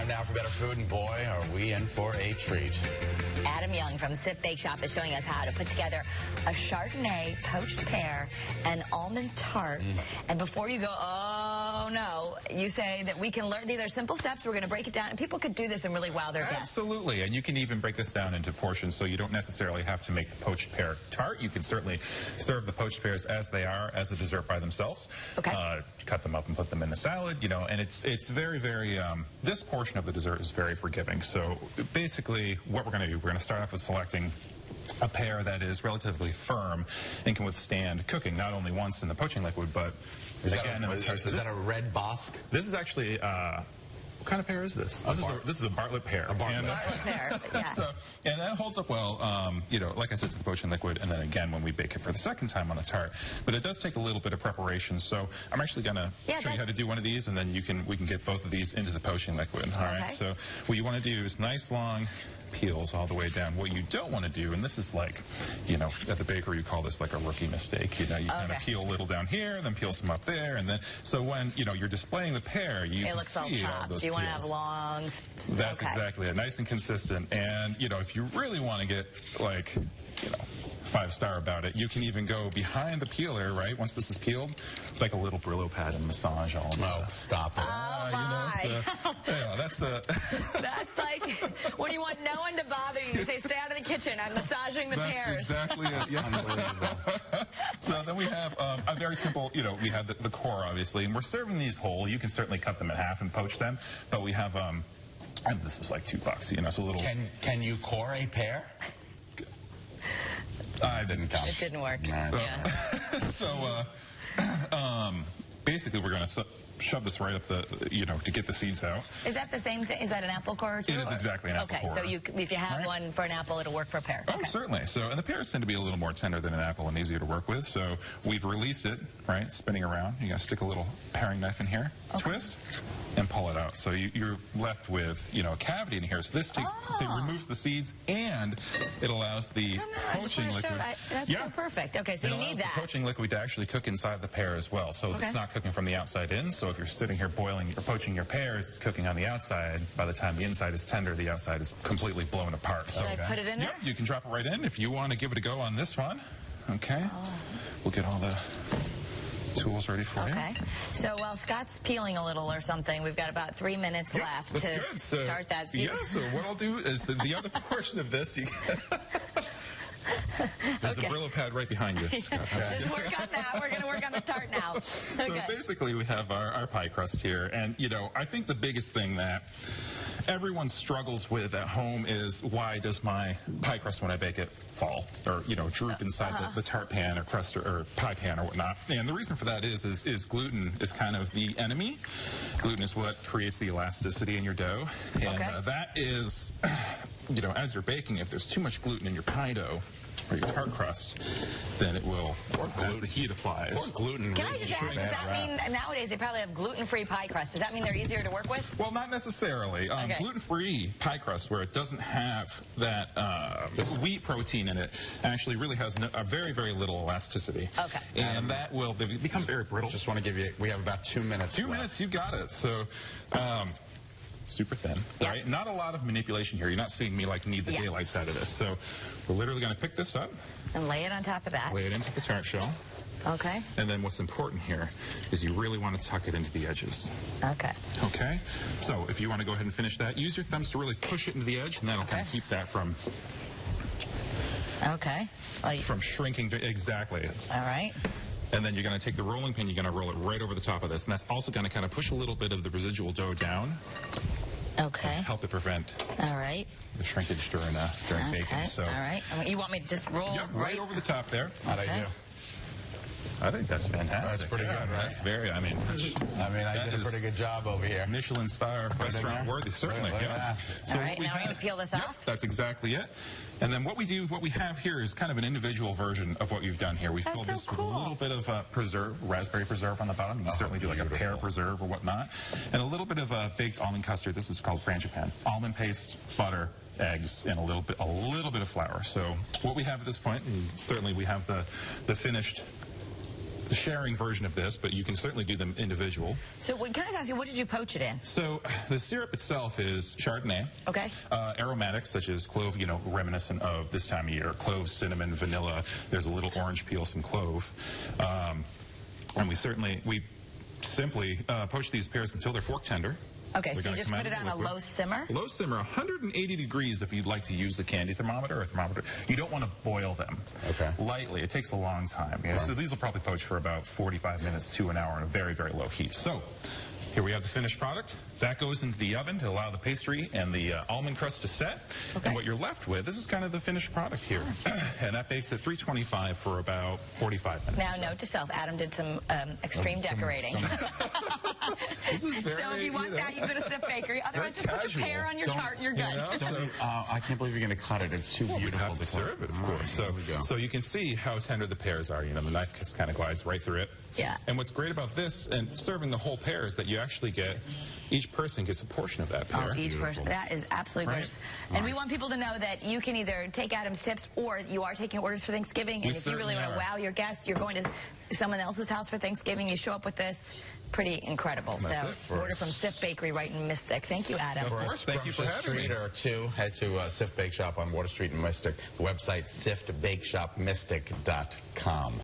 Time now for better food, and boy, are we in for a treat. Adam Young from Sift Bake Shop is showing us how to put together a Chardonnay, poached pear, and almond tart. And before you go, oh no, you say that we can learn. These are simple steps. We're going to break it down, and people could do this and really wow their guests. Absolutely, and you can even break this down into portions, so you don't necessarily have to make the poached pear tart. You can certainly serve the poached pears as they are, as a dessert by themselves. Okay. Cut them up and put them in a salad, you know, and it's very, very, this portion of the dessert is very forgiving. So basically what we're going to do, we're going to start off with selecting a pear that is relatively firm and can withstand cooking, not only once in the poaching liquid, but again in the tart. Is that a red Bosque? This is actually, what kind of pear is this? This is a Bartlette pear. Bartlette pear, yeah. And that holds up well, you know, like I said, to the poaching liquid, and then again when we bake it for the second time on the tart. But it does take a little bit of preparation, so I'm actually going to show you how to do one of these, and then we can get both of these into the poaching liquid. All right. So what you want to do is nice long peels all the way down. What you don't want to do, and this is like, you know, at the bakery you call this like a rookie mistake. You know, you kind of peel a little down here, then peel some up there, and then so when you know you're displaying the pear, you can see all those peels. You want to have long. That's exactly it, nice and consistent. And you know, if you really want to get like, you know, 5-star about it, you can even go behind the peeler, right? Once this is peeled, like a little Brillo pad and massage all of it. Stop it. Oh, my. You know, so, yeah, that's that's like when you want no one to bother you. You say, stay out of the kitchen. I'm massaging the pears. That's exactly it. Yeah. Unbelievable. So then we have a very simple, you know, we have the core, obviously, and we're serving these whole. You can certainly cut them in half and poach them, but we have, and this is like $2, you know, so a little. Can you core a pear? I didn't count. It didn't work. Yeah. So basically we're going to shove this right up the, you know, to get the seeds out. Is that the same thing? Is that an apple core too? It is exactly an apple core. Okay, so if you have one for an apple, it'll work for a pear. Oh, certainly. So, and the pears tend to be a little more tender than an apple and easier to work with. So we've released it, right, spinning around. You got to stick a little paring knife in here, twist, and pull it out. So you're left with, you know, a cavity in here. So this takes, it removes the seeds, and it allows the poaching liquid. That's so perfect. Okay, so you need that. The poaching liquid to actually cook inside the pear as well. So it's not cooking from the outside in. So if you're sitting here boiling or poaching your pears, it's cooking on the outside. By the time the inside is tender, the outside is completely blown apart. Should I put it in there? Yeah, you can drop it right in if you want to give it a go on this one. Okay. We'll get all the tools ready for you. Okay. So while Scott's peeling a little or something, we've got about 3 minutes left to start that. Yeah, so what I'll do is the other portion of this, there's a Brillo pad right behind you, Scott. Just work on that. We're going to work on the tart now. So basically we have our pie crust here, and you know, I think the biggest thing that everyone struggles with at home is, why does my pie crust when I bake it fall, or you know, droop inside the tart pan or crust or pie pan or whatnot? And the reason for that is gluten is kind of the enemy. Gluten is what creates the elasticity in your dough, and that is, you know, as you're baking, if there's too much gluten in your pie dough or your tart crust, then it will, as the heat applies. Or gluten. Can I just ask, does that mean nowadays they probably have gluten-free pie crust? Does that mean they're easier to work with? Well, not necessarily. Gluten-free pie crust, where it doesn't have that wheat protein in it, actually really has a very, very little elasticity. Okay. And that will become very brittle. Just want to give you, we have about 2 minutes. 2 minutes, you got it. So, super thin, right? Not a lot of manipulation here. You're not seeing me like knead the daylights out of this. So we're literally going to pick this up. And lay it on top of that. Lay it into the tart shell. Okay. And then what's important here is you really want to tuck it into the edges. Okay. Okay? So if you want to go ahead and finish that, use your thumbs to really push it into the edge, and that'll kind of keep that from... from shrinking to... Exactly. All right. And then you're going to take the rolling pin, you're going to roll it right over the top of this, and that's also going to kind of push a little bit of the residual dough down. Okay. Help it prevent the shrinkage during baking. So, all right. You want me to just roll right over the top there? How'd I do? I think that's fantastic. That's pretty good, right? That's very, I mean, I did a pretty good job over here. Michelin star restaurant worthy, certainly. So all right, now we're going to peel this off? That's exactly it. And then what we have here is kind of an individual version of what you've done here. We filled this with a little bit of preserve, raspberry preserve on the bottom. You can certainly do like a pear preserve or whatnot. And a little bit of baked almond custard. This is called frangipane. Almond paste, butter, eggs, and a little bit of flour. So what we have at this point, certainly we have the finished sharing version of this, but you can certainly do them individual. So can I just ask you, what did you poach it in? So the syrup itself is Chardonnay. Okay. Aromatics such as clove, reminiscent of this time of year. Cloves, cinnamon, vanilla. There's a little orange peel, some clove. And we simply poach these pears until they're fork tender. Okay, so you just put it on a low simmer? Low simmer, 180 degrees if you'd like to use the candy thermometer or a thermometer. You don't want to boil them. Okay. Lightly. It takes a long time. Right. So these will probably poach for about 45 minutes to an hour on a very, very low heat. So here we have the finished product. That goes into the oven to allow the pastry and the almond crust to set. Okay. And what you're left with, this is kind of the finished product here. And that bakes at 325 for about 45 minutes. Now, note to self, Adam did some extreme decorating. This is very, so if you want that, you go to Sift Bakery. Otherwise, just put your pear on your tart and you're good. I can't believe you're going to cut it. It's too beautiful to serve it, of course. Right, so you can see how tender the pears are. The knife just kind of glides right through it. Yeah. And what's great about this and serving the whole pear is that you actually get, each person gets a portion of that pear. Oh, each person. That is absolutely gorgeous. And we want people to know that you can either take Adam's tips or you are taking orders for Thanksgiving. And if you really want to wow your guests, you're going to someone else's house for Thanksgiving, you show up with this. Pretty incredible. So order from Sift Bakery right in Mystic. Thank you, Adam. Of course. Thank you for having me. Or two, head to Sift Bake Shop on Water Street in Mystic. The website siftbakeshopmystic.com.